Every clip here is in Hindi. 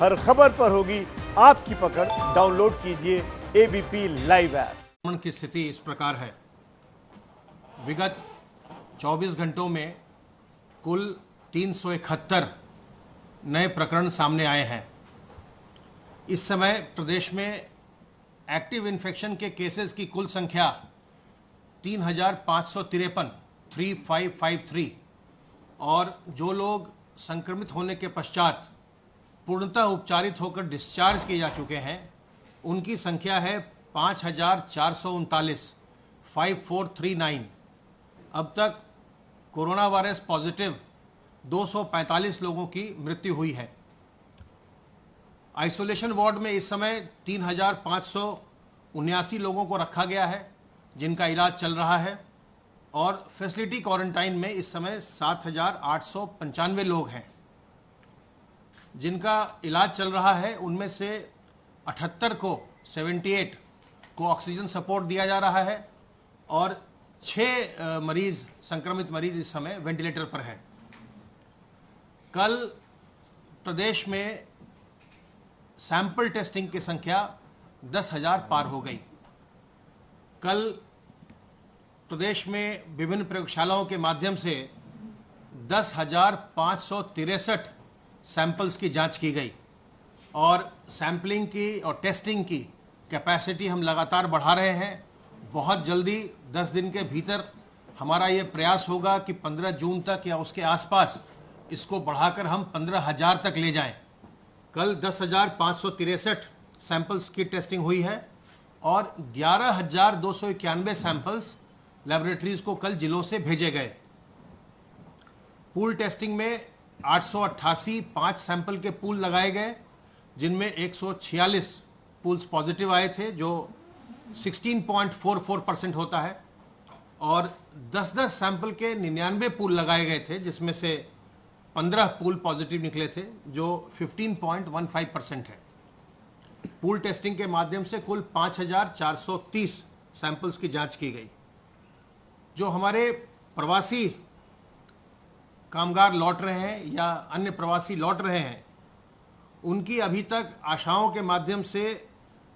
हर खबर पर होगी आपकी पकड़। डाउनलोड कीजिए एबीपी लाइव ऐप। संक्रमण की स्थिति इस प्रकार है। विगत 24 घंटों में कुल 371 नए प्रकरण सामने आए हैं। इस समय प्रदेश में एक्टिव इन्फेक्शन के केसेस की कुल संख्या 3553 और जो लोग संक्रमित होने के पश्चात पूर्णतः उपचारित होकर डिस्चार्ज किए जा चुके हैं उनकी संख्या है 5439 अब तक कोरोना वायरस पॉजिटिव 245 लोगों की मृत्यु हुई है। आइसोलेशन वार्ड में इस समय 3579 लोगों को रखा गया है जिनका इलाज चल रहा है और फैसिलिटी क्वारंटाइन में इस समय 7895 लोग हैं जिनका इलाज चल रहा है। उनमें से 78 को ऑक्सीजन सपोर्ट दिया जा रहा है और 6 संक्रमित मरीज इस समय वेंटिलेटर पर हैं। कल प्रदेश में सैंपल टेस्टिंग की संख्या 10,000 पार हो गई। कल प्रदेश में विभिन्न प्रयोगशालाओं के माध्यम से 10,563 सैंपल्स की जांच की गई और सैंपलिंग की और टेस्टिंग की कैपेसिटी हम लगातार बढ़ा रहे हैं। बहुत जल्दी 10 दिन के भीतर हमारा ये प्रयास होगा कि 15 जून तक या उसके आसपास इसको बढ़ाकर हम 15,000 तक ले जाएं। कल 10,563 सैंपल्स की टेस्टिंग हुई है और 11,291 सैंपल्स लेबोरेटरीज को कल जिलों से भेजे गए। पूल टेस्टिंग में 888 5 सैंपल के पूल लगाए गए जिनमें 146 पूल्स पॉजिटिव आए थे जो 16.44% होता है और 10-10 सैंपल के 99 पूल लगाए गए थे जिसमें से 15 पूल पॉजिटिव निकले थे जो 15.15% है। पूल टेस्टिंग के माध्यम से कुल 5,430 सैंपल्स की जांच की गई। जो हमारे प्रवासी कामगार लौट रहे हैं या अन्य प्रवासी लौट रहे हैं उनकी अभी तक आशाओं के माध्यम से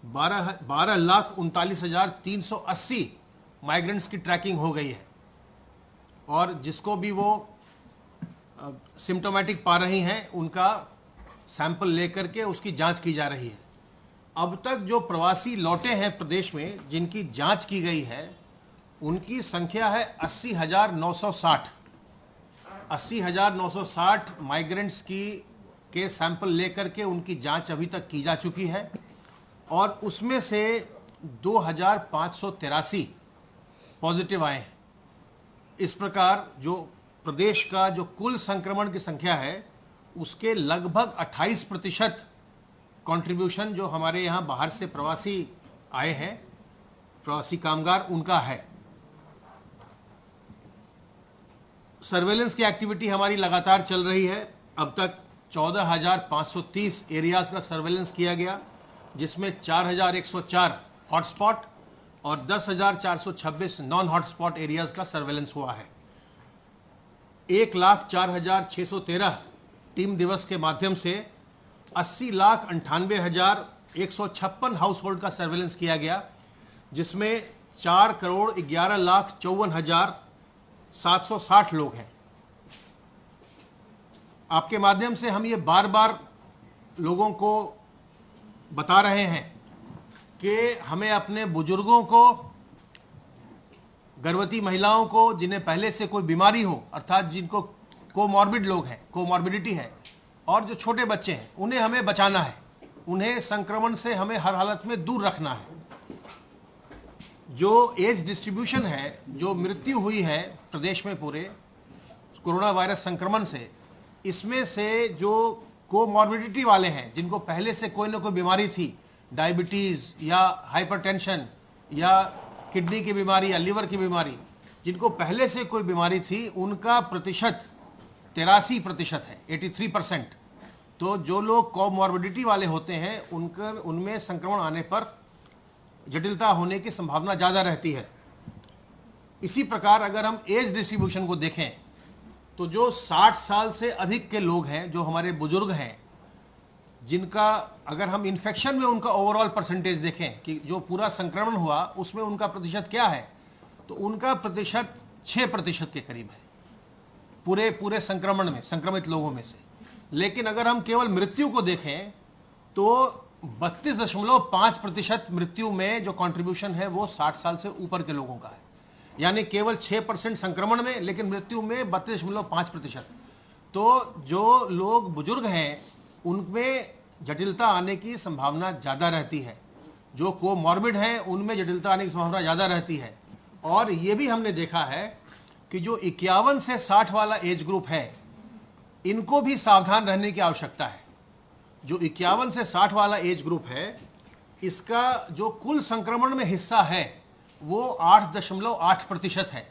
12,39,380 माइग्रेंट्स की ट्रैकिंग हो गई है और जिसको भी वो सिम्टोमेटिक पा रही हैं उनका सैंपल लेकर के उसकी जांच की जा रही है। अब तक जो प्रवासी लौटे हैं प्रदेश में जिनकी जांच की गई है उनकी संख्या है 80,960 माइग्रेंट्स के सैंपल लेकर के उनकी जांच अभी तक की जा चुकी है और उसमें से 2,583 पॉजिटिव आए हैं। इस प्रकार जो प्रदेश का जो कुल संक्रमण की संख्या है उसके लगभग 28% कंट्रीब्यूशन जो हमारे यहाँ बाहर से प्रवासी आए हैं, प्रवासी कामगार, उनका है। सर्वेलेंस की एक्टिविटी हमारी लगातार चल रही है। अब तक 14,530 एरियाज का सर्वेलेंस किया गया जिसमें 4,104 हॉटस्पॉट और 10,426 नॉन हॉटस्पॉट एरियाज का सर्वेलेंस हुआ है। 1,04,613 टीम दिवस के माध्यम से 80,98,156 हाउस होल्ड का सर्वेलेंस किया गया जिसमें 4,11,54,760 लोग हैं। आपके माध्यम से हम ये बार बार लोगों को बता रहे हैं कि हमें अपने बुजुर्गों को, गर्भवती महिलाओं को जिन्हें पहले से कोई बीमारी हो अर्थात जिनको कोमॉर्बिड लोग हैं, कोमॉर्बिडिटी है, और जो छोटे बच्चे हैं उन्हें हमें बचाना है। उन्हें संक्रमण से हमें हर हालत में दूर रखना है। जो एज डिस्ट्रीब्यूशन है, जो मृत्यु हुई है प्रदेश में पूरे कोरोना वायरस संक्रमण से, इसमें से जो कोमॉर्बिडिटी वाले हैं जिनको पहले से कोई ना कोई बीमारी थी, डायबिटीज या हाइपरटेंशन या किडनी की बीमारी या लिवर की बीमारी, जिनको पहले से कोई बीमारी थी उनका प्रतिशत 83% है, 83%। तो जो लोग कोमॉर्बिडिटी वाले होते हैं उनमें संक्रमण आने पर जटिलता होने की संभावना ज्यादा रहती है। इसी प्रकार अगर हम एज डिस्ट्रीब्यूशन को देखें तो जो 60 साल से अधिक के लोग हैं, जो हमारे बुजुर्ग हैं, जिनका अगर हम इन्फेक्शन में उनका ओवरऑल परसेंटेज देखें कि जो पूरा संक्रमण हुआ उसमें उनका प्रतिशत क्या है, तो उनका प्रतिशत 6% के करीब है पूरे संक्रमण में, संक्रमित लोगों में से। लेकिन अगर हम केवल मृत्यु को देखें तो 32.5% मृत्यु में जो कंट्रीब्यूशन है वो 60 साल से ऊपर के लोगों का है। यानी केवल 6% संक्रमण में, लेकिन मृत्यु में 32.5%। तो जो लोग बुजुर्ग हैं उनमें जटिलता आने की संभावना ज्यादा रहती है, जो कोमॉर्बिड हैं उनमें जटिलता आने की संभावना ज्यादा रहती है। और यह भी हमने देखा है कि जो 51 से 60 वाला एज ग्रुप है इनको भी सावधान रहने की आवश्यकता है। जो 51 से 60 वाला एज ग्रुप है इसका जो कुल संक्रमण में हिस्सा है वो 8.8% है,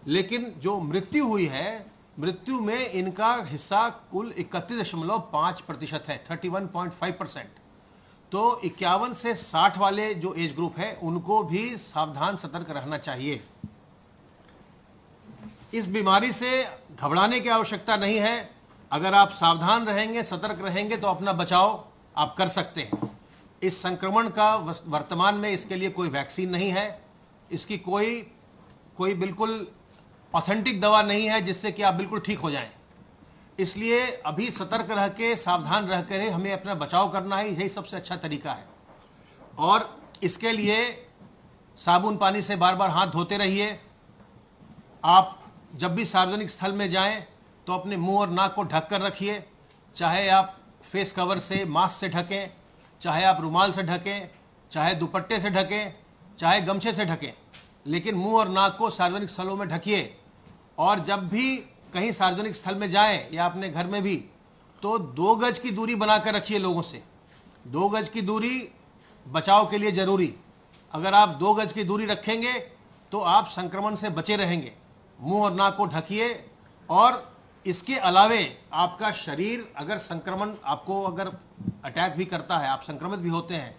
लेकिन जो मृत्यु हुई है मृत्यु में इनका हिस्सा कुल 31.5% है, 31.5%। तो 51 से 60 वाले जो एज ग्रुप है उनको भी सावधान सतर्क रहना चाहिए। इस बीमारी से घबराने की आवश्यकता नहीं है। अगर आप सावधान रहेंगे, सतर्क रहेंगे तो अपना बचाव आप कर सकते हैं। इस संक्रमण का वर्तमान में इसके लिए कोई वैक्सीन नहीं है, इसकी कोई बिल्कुल ऑथेंटिक दवा नहीं है जिससे कि आप बिल्कुल ठीक हो जाएं। इसलिए अभी सतर्क रह के, सावधान रह कर हमें अपना बचाव करना है, यही सबसे अच्छा तरीका है। और इसके लिए साबुन पानी से बार बार हाथ धोते रहिए। आप जब भी सार्वजनिक स्थल में जाएं तो अपने मुंह और नाक को ढक कर रखिए, चाहे आप फेस कवर से, मास्क से ढकें, चाहे आप रुमाल से ढकें, चाहे दुपट्टे से ढकें, चाहे गमछे से ढकें, लेकिन मुंह और नाक को सार्वजनिक स्थलों में ढकिए। और जब भी कहीं सार्वजनिक स्थल में जाएं या अपने घर में भी, तो 2 गज की दूरी बनाकर रखिए लोगों से। 2 गज की दूरी बचाव के लिए जरूरी। अगर आप 2 गज की दूरी रखेंगे तो आप संक्रमण से बचे रहेंगे। मुंह और नाक को ढकिए। और इसके अलावे आपका शरीर अगर संक्रमण आपको अगर अटैक भी करता है, आप संक्रमित भी होते हैं,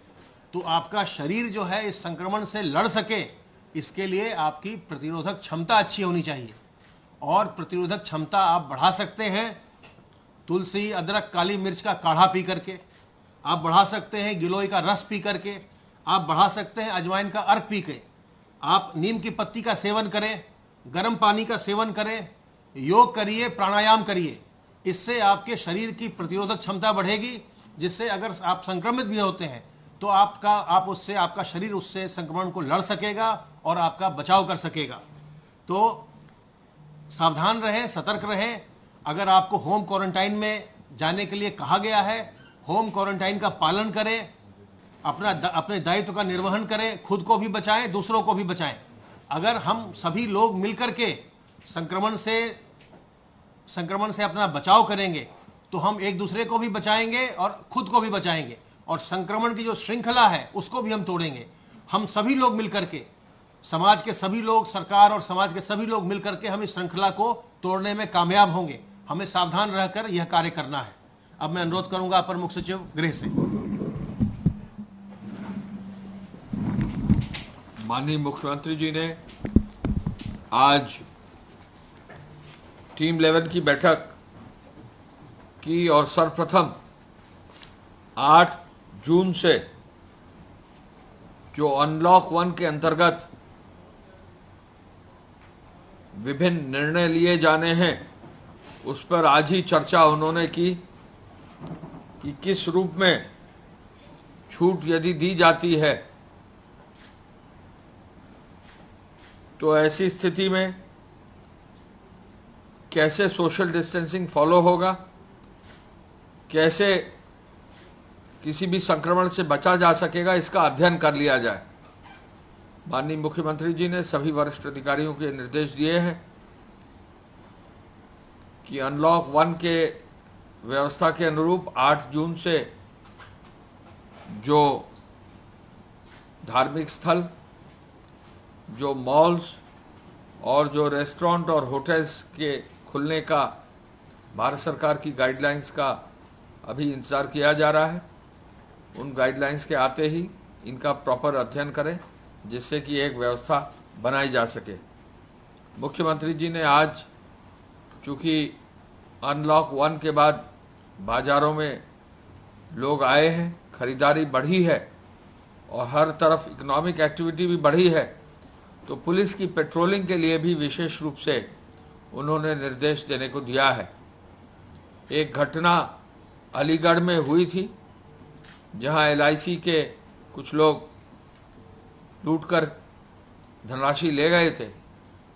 तो आपका शरीर जो है इस संक्रमण से लड़ सके, इसके लिए आपकी प्रतिरोधक क्षमता अच्छी होनी चाहिए। और प्रतिरोधक क्षमता आप बढ़ा सकते हैं तुलसी, अदरक, काली मिर्च का काढ़ा पी करके, आप बढ़ा सकते हैं गिलोय का रस पी करके, आप बढ़ा सकते हैं अजवाइन का अर्क पी के, आप नीम की पत्ती का सेवन करें, गर्म पानी का सेवन करें, योग करिए, प्राणायाम करिए। इससे आपके शरीर की प्रतिरोधक क्षमता बढ़ेगी, जिससे अगर आप संक्रमित भी होते हैं तो आपका शरीर उससे संक्रमण को लड़ सकेगा और आपका बचाव कर सकेगा। तो सावधान रहें, सतर्क रहें। अगर आपको होम क्वारंटाइन में जाने के लिए कहा गया है, होम क्वारंटाइन का पालन करें, अपने दायित्व का निर्वहन करें, खुद को भी बचाएं, दूसरों को भी बचाएं। अगर हम सभी लोग मिलकर के संक्रमण से अपना बचाव करेंगे तो हम एक दूसरे को भी बचाएंगे और खुद को भी बचाएंगे, और संक्रमण की जो श्रृंखला है उसको भी हम तोड़ेंगे। हम सभी लोग मिलकर के, समाज के सभी लोग, सरकार और समाज के सभी लोग मिलकर के हम इस श्रृंखला को तोड़ने में कामयाब होंगे। हमें सावधान रहकर यह कार्य करना है। अब मैं अनुरोध करूंगा अपर मुख्य सचिव गृह से। माननीय मुख्यमंत्री जी ने आज टीम 11 की बैठक की और सर्वप्रथम 8 जून से जो अनलॉक 1 के अंतर्गत विभिन्न निर्णय लिए जाने हैं उस पर आज ही चर्चा उन्होंने की कि किस रूप में छूट यदि दी जाती है तो ऐसी स्थिति में कैसे सोशल डिस्टेंसिंग फॉलो होगा, कैसे किसी भी संक्रमण से बचा जा सकेगा, इसका अध्ययन कर लिया जाए। माननीय मुख्यमंत्री जी ने सभी वरिष्ठ अधिकारियों के निर्देश दिए हैं कि अनलॉक 1 के व्यवस्था के अनुरूप 8 जून से जो धार्मिक स्थल, जो मॉल्स और जो रेस्टोरेंट और होटल्स के खुलने का भारत सरकार की गाइडलाइंस का अभी इंतजार किया जा रहा है, उन गाइडलाइंस के आते ही इनका प्रॉपर अध्ययन करें जिससे कि एक व्यवस्था बनाई जा सके। मुख्यमंत्री जी ने आज चूंकि अनलॉक 1 के बाद बाजारों में लोग आए हैं, खरीदारी बढ़ी है और हर तरफ इकोनॉमिक एक्टिविटी भी बढ़ी है, तो पुलिस की पेट्रोलिंग के लिए भी विशेष रूप से उन्होंने निर्देश देने को दिया है। एक घटना अलीगढ़ में हुई थी जहां LIC के कुछ लोग लूटकर धनराशि ले गए थे।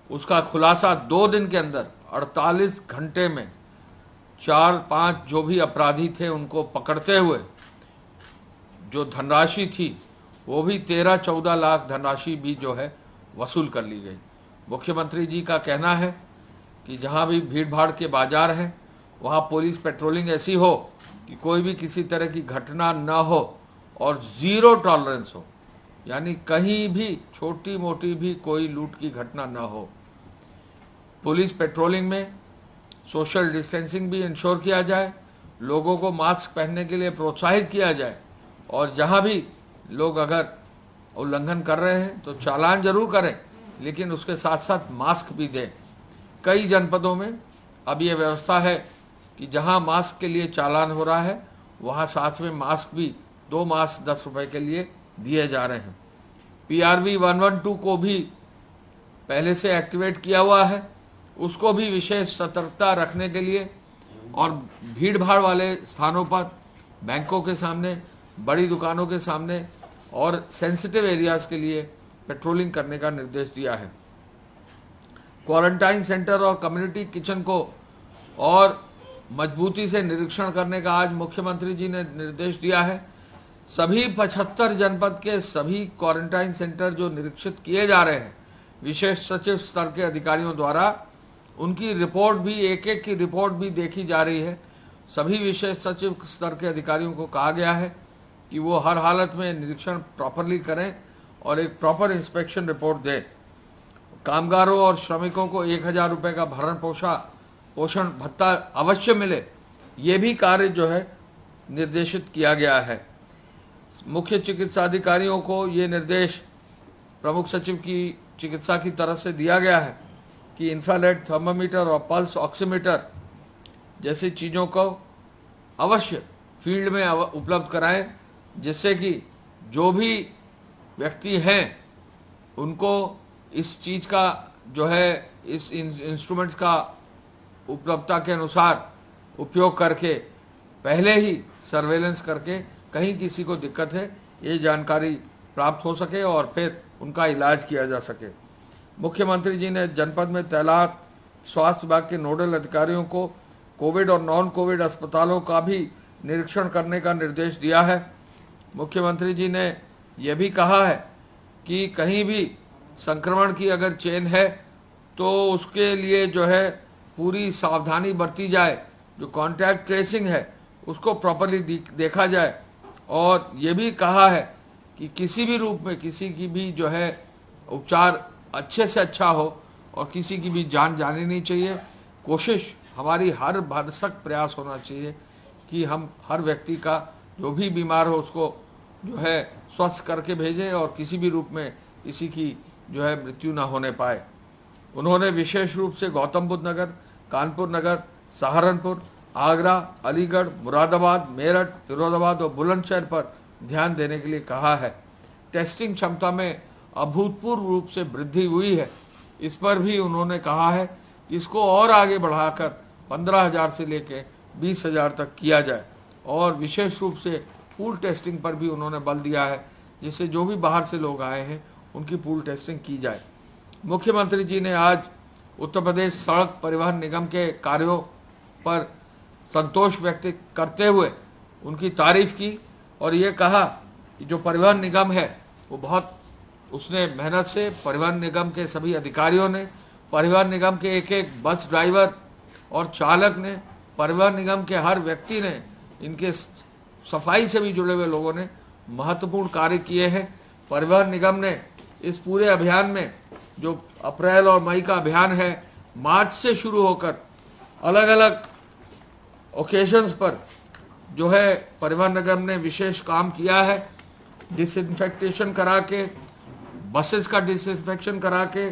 उसका खुलासा 2 दिन के अंदर 48 घंटे में 4-5 जो भी अपराधी थे उनको पकड़ते हुए जो धनराशि थी वो भी 13-14 लाख धनराशि भी जो है वसूल कर ली गई। मुख्यमंत्री जी का कहना है कि जहां भी भीड़ भाड़ के बाजार हैं वहां पुलिस पेट्रोलिंग ऐसी हो कि कोई भी किसी तरह की घटना न हो और 0 टॉलरेंस हो, यानी कहीं भी छोटी मोटी भी कोई लूट की घटना न हो। पुलिस पेट्रोलिंग में सोशल डिस्टेंसिंग भी इंश्योर किया जाए, लोगों को मास्क पहनने के लिए प्रोत्साहित किया जाए और जहां भी लोग अगर उल्लंघन कर रहे हैं तो चालान जरूर करें, लेकिन उसके साथ साथ मास्क भी दें। कई जनपदों में अब ये व्यवस्था है कि जहां मास्क के लिए चालान हो रहा है वहां साथ में मास्क भी 2 मास्क 10 रुपए के लिए दिए जा रहे हैं। PRV 112 को भी पहले से एक्टिवेट किया हुआ है, उसको भी विशेष सतर्कता रखने के लिए और भीड़ भाड़ वाले स्थानों पर, बैंकों के सामने, बड़ी दुकानों के सामने और सेंसिटिव एरियाज के लिए पेट्रोलिंग करने का निर्देश दिया है। क्वारंटाइन सेंटर और कम्युनिटी किचन को और मजबूती से निरीक्षण करने का आज मुख्यमंत्री जी ने निर्देश दिया है। सभी 75 जनपद के सभी क्वारंटाइन सेंटर जो निरीक्षित किए जा रहे हैं, विशेष सचिव स्तर के अधिकारियों द्वारा उनकी रिपोर्ट भी, एक की रिपोर्ट भी देखी जा रही है। सभी विशेष सचिव स्तर के अधिकारियों को कहा गया है कि वो हर हालत में निरीक्षण प्रॉपरली करें और एक प्रॉपर इंस्पेक्शन रिपोर्ट दें। कामगारों और श्रमिकों को 1000 रुपए का भरण पोषण भत्ता अवश्य मिले, ये भी कार्य जो है निर्देशित किया गया है। मुख्य चिकित्सा अधिकारियों को ये निर्देश प्रमुख सचिव की चिकित्सा की तरफ से दिया गया है कि इंफ्रारेड थर्मामीटर और पल्स ऑक्सीमीटर जैसी चीज़ों को अवश्य फील्ड में उपलब्ध कराएं, जिससे कि जो भी व्यक्ति हैं उनको इस चीज़ का जो है, इस इंस्ट्रूमेंट्स का उपलब्धता के अनुसार उपयोग करके पहले ही सर्वेलेंस करके कहीं किसी को दिक्कत है ये जानकारी प्राप्त हो सके और फिर उनका इलाज किया जा सके। मुख्यमंत्री जी ने जनपद में तैनात स्वास्थ्य विभाग के नोडल अधिकारियों को कोविड और नॉन कोविड अस्पतालों का भी निरीक्षण करने का निर्देश दिया है। मुख्यमंत्री जी ने यह भी कहा है कि कहीं भी संक्रमण की अगर चेन है तो उसके लिए जो है पूरी सावधानी बरती जाए, जो कॉन्टैक्ट ट्रेसिंग है उसको प्रॉपरली देखा जाए। और ये भी कहा है कि किसी भी रूप में किसी की भी जो है उपचार अच्छे से अच्छा हो और किसी की भी जान जानी नहीं चाहिए। कोशिश हमारी हर भरसक प्रयास होना चाहिए कि हम हर व्यक्ति का जो भी बीमार हो उसको जो है स्वस्थ करके भेजें और किसी भी रूप में किसी की जो है मृत्यु ना होने पाए। उन्होंने विशेष रूप से गौतम बुद्ध नगर, कानपुर नगर, सहारनपुर, आगरा, अलीगढ़, मुरादाबाद, मेरठ, फिरोजाबाद और बुलंदशहर पर ध्यान देने के लिए कहा है। टेस्टिंग क्षमता में अभूतपूर्व रूप से वृद्धि हुई है, इस पर भी उन्होंने कहा है कि इसको और आगे बढ़ाकर 15,000 से लेकर 20,000 तक किया जाए और विशेष रूप से पूल टेस्टिंग पर भी उन्होंने बल दिया है, जिससे जो भी बाहर से लोग आए हैं उनकी पूल टेस्टिंग की जाए। मुख्यमंत्री जी ने आज उत्तर प्रदेश सड़क परिवहन निगम के कार्यों पर संतोष व्यक्त करते हुए उनकी तारीफ की और ये कहा कि जो परिवहन निगम है वो बहुत उसने मेहनत से, परिवहन निगम के सभी अधिकारियों ने, परिवहन निगम के एक एक बस ड्राइवर और चालक ने, परिवहन निगम के हर व्यक्ति ने, इनके सफाई से भी जुड़े हुए लोगों ने महत्वपूर्ण कार्य किए हैं। परिवहन निगम ने इस पूरे अभियान में जो अप्रैल और मई का अभियान है, मार्च से शुरू होकर अलग अलग ओकेजन्स पर जो है परिवहन निगम ने विशेष काम किया है। डिसइंफेक्टेशन करा के, बसेस का डिसइंफेक्शन करा के,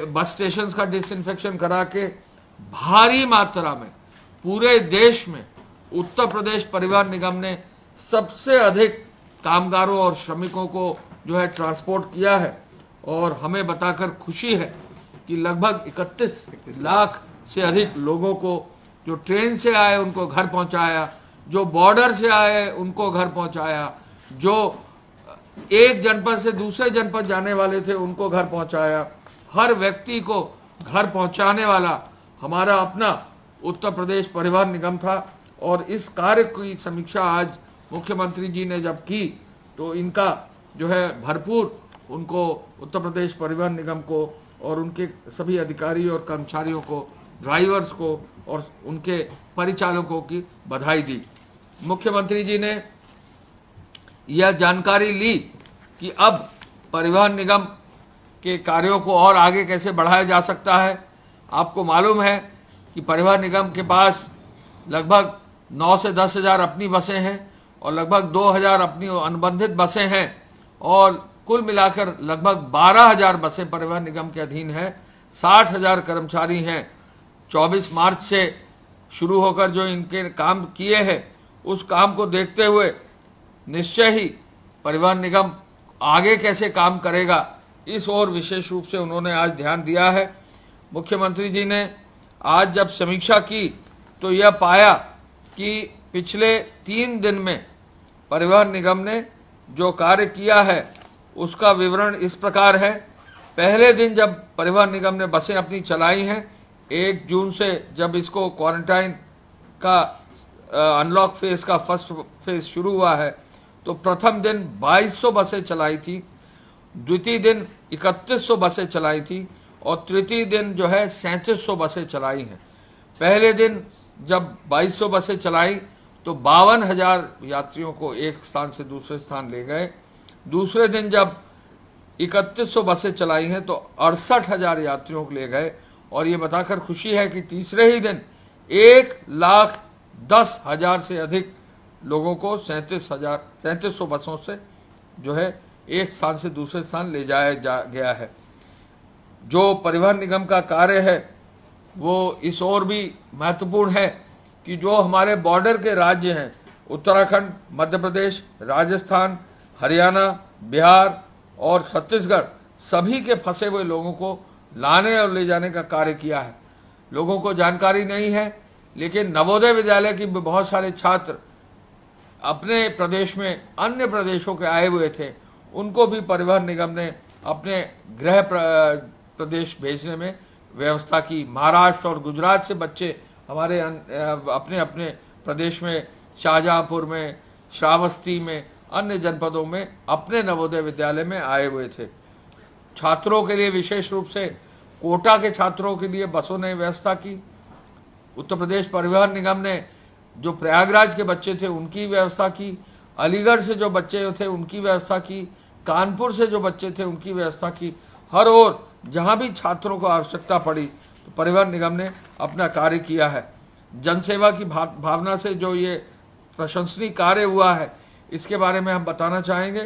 बस स्टेशंस का डिसइंफेक्शन करा के भारी मात्रा में पूरे देश में उत्तर प्रदेश परिवहन निगम ने सबसे अधिक कामगारों और श्रमिकों को जो है ट्रांसपोर्ट किया है। और हमें बताकर खुशी है कि लगभग 31 लाख से अधिक लोगों को जो ट्रेन से आए उनको घर पहुंचाया, जो बॉर्डर से आए उनको घर पहुंचाया, जो एक जनपद से दूसरे जनपद जाने वाले थे उनको घर पहुंचाया। हर व्यक्ति को घर पहुंचाने वाला हमारा अपना उत्तर प्रदेश परिवहन निगम था। और इस कार्य की समीक्षा आज मुख्यमंत्री जी ने जब की तो इनका जो है भरपूर उनको उत्तर प्रदेश परिवहन निगम को और उनके सभी अधिकारी और कर्मचारियों को, ड्राइवर्स को और उनके परिचालकों की बधाई दी। मुख्यमंत्री जी ने यह जानकारी ली कि अब परिवहन निगम के कार्यों को और आगे कैसे बढ़ाया जा सकता है। आपको मालूम है कि परिवहन निगम के पास लगभग 9 से 10 हजार अपनी बसें हैं और लगभग 2000 अपनी अनुबंधित बसें हैं और कुल मिलाकर लगभग 12,000 बसें परिवहन निगम के अधीन है। 60,000 कर्मचारी हैं। 24 मार्च से शुरू होकर जो इनके काम किए हैं उस काम को देखते हुए निश्चय ही परिवहन निगम आगे कैसे काम करेगा इस ओर विशेष रूप से उन्होंने आज ध्यान दिया है। मुख्यमंत्री जी ने आज जब समीक्षा की तो यह पाया कि पिछले 3 दिन में परिवहन निगम ने जो कार्य किया है उसका विवरण इस प्रकार है। पहले दिन जब परिवहन निगम ने बसें अपनी चलाई हैं, 1 जून से जब इसको क्वारंटाइन का अनलॉक फेज का फर्स्ट फेज शुरू हुआ है तो प्रथम दिन 2200 बसें चलाई थी, द्वितीय दिन 3100 बसें चलाई थी और तृतीय दिन जो है 3700 बसें चलाई हैं। पहले दिन जब 2200 बसें चलाई तो 52,000 यात्रियों को एक स्थान से दूसरे स्थान ले गए। दूसरे दिन जब 3100 बसें चलाई हैं तो 68,000 यात्रियों को ले गए। और ये बताकर खुशी है कि तीसरे ही दिन 1,10,000 से अधिक लोगों को 3700 बसों से जो है एक स्थान से दूसरे स्थान ले जाया गया है। जो परिवहन निगम का कार्य है वो इस ओर भी महत्वपूर्ण है कि जो हमारे बॉर्डर के राज्य हैं, उत्तराखंड, मध्य प्रदेश, राजस्थान, हरियाणा, बिहार और छत्तीसगढ़, सभी के फंसे हुए लोगों को लाने और ले जाने का कार्य किया है। लोगों को जानकारी नहीं है लेकिन नवोदय विद्यालय की बहुत सारे छात्र अपने प्रदेश में अन्य प्रदेशों के आए हुए थे, उनको भी परिवहन निगम ने अपने गृह प्रदेश भेजने में व्यवस्था की। महाराष्ट्र और गुजरात से बच्चे हमारे अपने अपने प्रदेश में, शाहजहांपुर में, श्रावस्ती में, अन्य जनपदों में अपने नवोदय विद्यालय में आए हुए थे। छात्रों के लिए विशेष रूप से कोटा के छात्रों के लिए बसों ने व्यवस्था की। उत्तर प्रदेश परिवहन निगम ने जो प्रयागराज के बच्चे थे उनकी व्यवस्था की, अलीगढ़ से जो बच्चे थे उनकी व्यवस्था की, कानपुर से जो बच्चे थे उनकी व्यवस्था की। हर ओर जहां भी छात्रों को आवश्यकता पड़ी तो परिवहन निगम ने अपना कार्य किया है। जनसेवा की भावना से जो ये प्रशंसनीय कार्य हुआ है इसके बारे में हम बताना चाहेंगे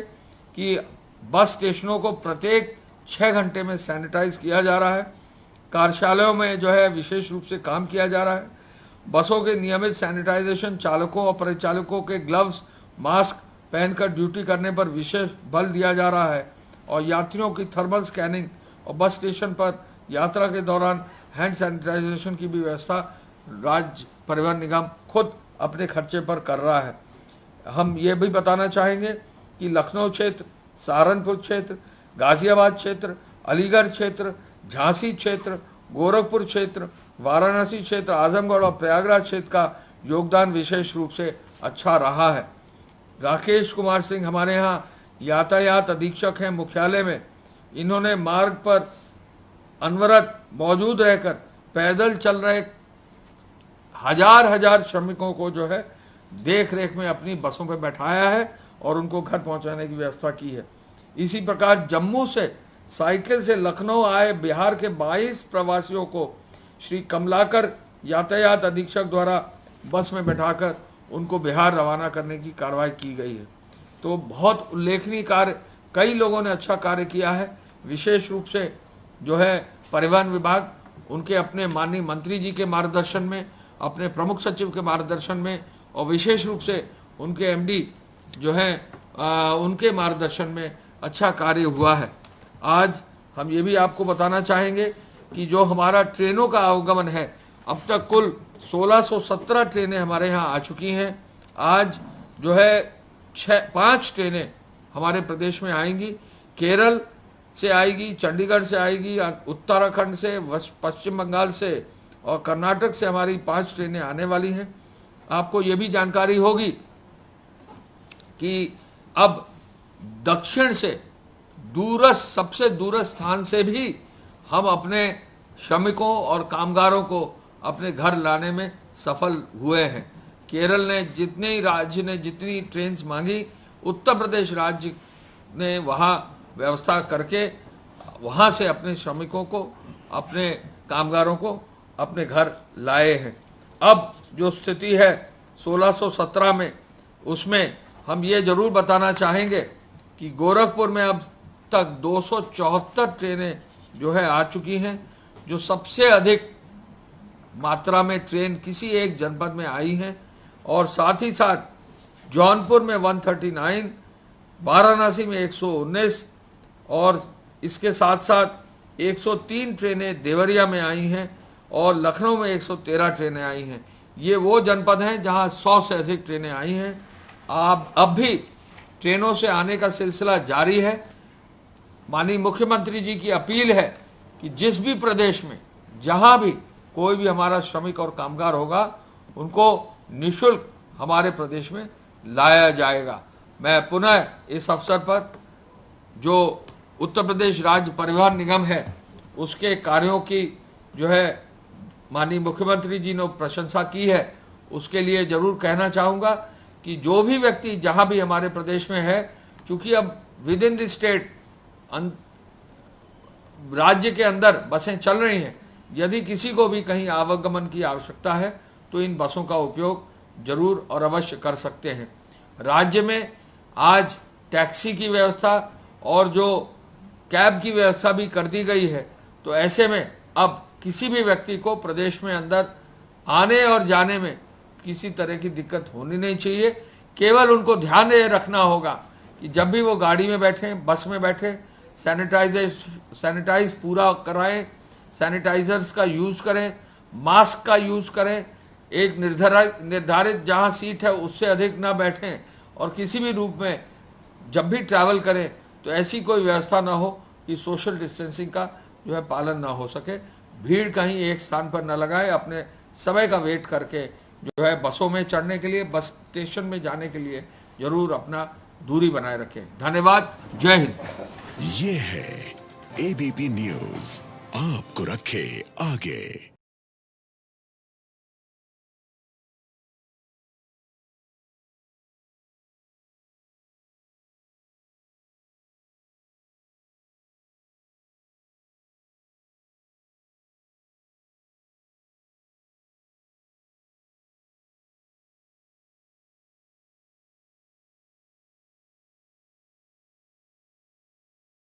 कि बस स्टेशनों को प्रत्येक 6 घंटे में सैनिटाइज किया जा रहा है। कार्यालयों में जो है विशेष रूप से काम किया जा रहा है। बसों के नियमित सैनिटाइजेशन, चालकों और परिचालकों के ग्लव्स, मास्क पहनकर ड्यूटी करने पर विशेष बल दिया जा रहा है और यात्रियों की थर्मल स्कैनिंग और बस स्टेशन पर यात्रा के दौरान हैंड सैनिटाइजेशन की भी व्यवस्था राज्य परिवहन निगम खुद अपने खर्चे पर कर रहा है। हम ये भी बताना चाहेंगे कि लखनऊ क्षेत्र, सहारनपुर क्षेत्र, गाजियाबाद क्षेत्र, अलीगढ़ क्षेत्र, झांसी क्षेत्र, गोरखपुर क्षेत्र, वाराणसी क्षेत्र, आजमगढ़ और प्रयागराज क्षेत्र का योगदान विशेष रूप से अच्छा रहा है। राकेश कुमार सिंह हमारे यहाँ यातायात अधीक्षक हैं मुख्यालय में। इन्होंने मार्ग पर अनवरत मौजूद रहकर पैदल चल रहे हजार श्रमिकों को जो है देख रेख में अपनी बसों पर बैठाया है और उनको घर पहुंचाने की व्यवस्था की है। इसी प्रकार जम्मू से साइकिल से लखनऊ आए बिहार के 22 प्रवासियों को श्री कमलाकर यातायात अधीक्षक द्वारा बस में बैठाकर उनको बिहार रवाना करने की कार्रवाई की गई है। तो बहुत उल्लेखनीय कार्य, कई लोगों ने अच्छा कार्य किया है। विशेष रूप से जो है परिवहन विभाग उनके अपने माननीय मंत्री जी के मार्गदर्शन में, अपने प्रमुख सचिव के मार्गदर्शन में और विशेष रूप से उनके एमडी जो हैं उनके मार्गदर्शन में अच्छा कार्य हुआ है। आज हम ये भी आपको बताना चाहेंगे कि जो हमारा ट्रेनों का आवागमन है, अब तक कुल 1617 ट्रेनें हमारे यहाँ आ चुकी हैं। आज जो है 5 ट्रेनें हमारे प्रदेश में आएंगी। केरल से आएगी, चंडीगढ़ से आएगी, उत्तराखंड से, पश्चिम बंगाल से और कर्नाटक से हमारी 5 ट्रेनें आने वाली हैं। आपको ये भी जानकारी होगी कि अब दक्षिण से दूरस्थ, सबसे दूरस्थ स्थान से भी हम अपने श्रमिकों और कामगारों को अपने घर लाने में सफल हुए हैं। केरल ने राज्य ने जितनी ट्रेन मांगी, उत्तर प्रदेश राज्य ने वहाँ व्यवस्था करके वहाँ से अपने श्रमिकों को, अपने कामगारों को अपने घर लाए हैं। अब जो स्थिति है 1617 में, उसमें हम ये जरूर बताना चाहेंगे कि गोरखपुर में अब तक 274 ट्रेनें जो है आ चुकी हैं, जो सबसे अधिक मात्रा में ट्रेन किसी एक जनपद में आई हैं। और साथ ही साथ जौनपुर में 139, वाराणसी में 119 और इसके साथ साथ 103 ट्रेनें देवरिया में आई हैं और लखनऊ में 113 ट्रेनें आई हैं। ये वो जनपद हैं जहां 100 से अधिक ट्रेनें आई हैं। अब भी ट्रेनों से आने का सिलसिला जारी है। माननीय मुख्यमंत्री जी की अपील है कि जिस भी प्रदेश में जहां भी कोई भी हमारा श्रमिक और कामगार होगा, उनको निःशुल्क हमारे प्रदेश में लाया जाएगा। मैं पुनः इस अवसर पर जो उत्तर प्रदेश राज्य परिवहन निगम है, उसके कार्यों की जो है माननीय मुख्यमंत्री जी ने प्रशंसा की है, उसके लिए जरूर कहना चाहूँगा कि जो भी व्यक्ति जहां भी हमारे प्रदेश में है, चूंकि अब विद इन द स्टेट राज्य के अंदर बसें चल रही हैं, यदि किसी को भी कहीं आवागमन की आवश्यकता है तो इन बसों का उपयोग जरूर और अवश्य कर सकते हैं। राज्य में आज टैक्सी की व्यवस्था और जो कैब की व्यवस्था भी कर दी गई है, तो ऐसे में अब किसी भी व्यक्ति को प्रदेश में अंदर आने और जाने में किसी तरह की दिक्कत होनी नहीं चाहिए। केवल उनको ध्यान ये रखना होगा कि जब भी वो गाड़ी में बैठे, बस में बैठे, सैनिटाइज पूरा कराएं, सैनिटाइजर्स का यूज करें, मास्क का यूज करें, एक निर्धारित जहां सीट है उससे अधिक ना बैठें और किसी भी रूप में जब भी ट्रैवल करें तो ऐसी कोई व्यवस्था ना हो कि सोशल डिस्टेंसिंग का जो है पालन ना हो सके। भीड़ कहीं एक स्थान पर न लगाए, अपने समय का वेट करके जो है बसों में चढ़ने के लिए, बस स्टेशन में जाने के लिए जरूर अपना दूरी बनाए रखें। धन्यवाद। जय हिंद। ये है एबीपी न्यूज, आपको रखे आगे।